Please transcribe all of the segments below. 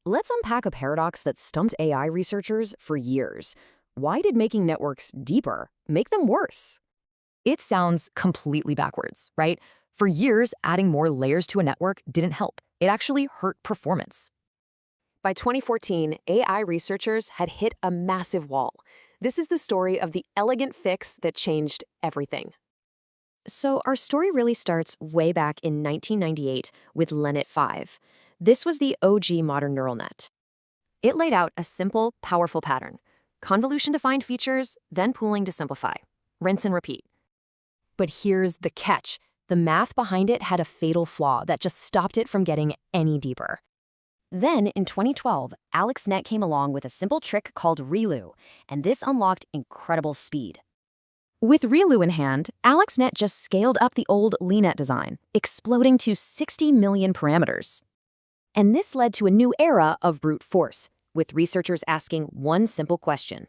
Let's unpack a paradox that stumped AI researchers for years. Why did making networks deeper make them worse? It sounds completely backwards, right? For years, adding more layers to a network didn't help. It actually hurt performance. By 2014, AI researchers had hit a massive wall. This is the story of the elegant fix that changed everything. So our story really starts way back in 1998 with LeNet 5. This was the OG modern neural net. It laid out a simple, powerful pattern. Convolution to find features, then pooling to simplify. Rinse and repeat. But here's the catch. The math behind it had a fatal flaw that just stopped it from getting any deeper. Then, in 2012, AlexNet came along with a simple trick called ReLU, and this unlocked incredible speed. With ReLU in hand, AlexNet just scaled up the old LeNet design, exploding to 60 million parameters. And this led to a new era of brute force, with researchers asking one simple question.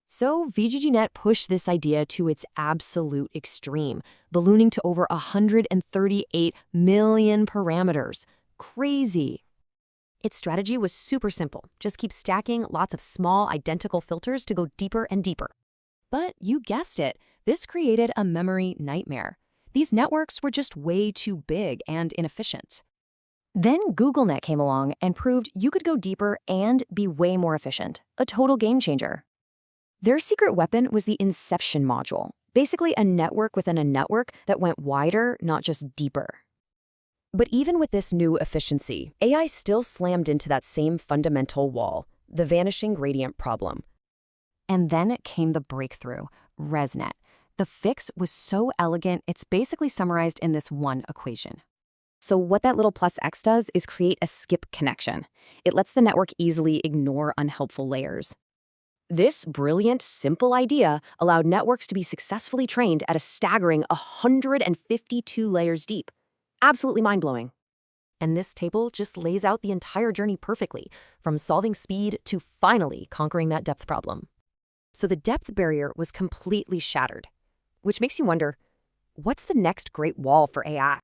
So VGGNet pushed this idea to its absolute extreme, ballooning to over 138 million parameters. Crazy. Its strategy was super simple. Just keep stacking lots of small, identical filters to go deeper and deeper. But you guessed it, this created a memory nightmare. These networks were just way too big and inefficient. Then GoogleNet came along and proved you could go deeper and be way more efficient, a total game changer. Their secret weapon was the Inception module, basically a network within a network that went wider, not just deeper. But even with this new efficiency, AI still slammed into that same fundamental wall, the vanishing gradient problem. And then came the breakthrough, ResNet. The fix was so elegant, it's basically summarized in this one equation. So what that little plus X does is create a skip connection. It lets the network easily ignore unhelpful layers. This brilliant, simple idea allowed networks to be successfully trained at a staggering 152 layers deep. Absolutely mind-blowing. And this table just lays out the entire journey perfectly, from solving speed to finally conquering that depth problem. So the depth barrier was completely shattered, which makes you wonder, what's the next great wall for AI?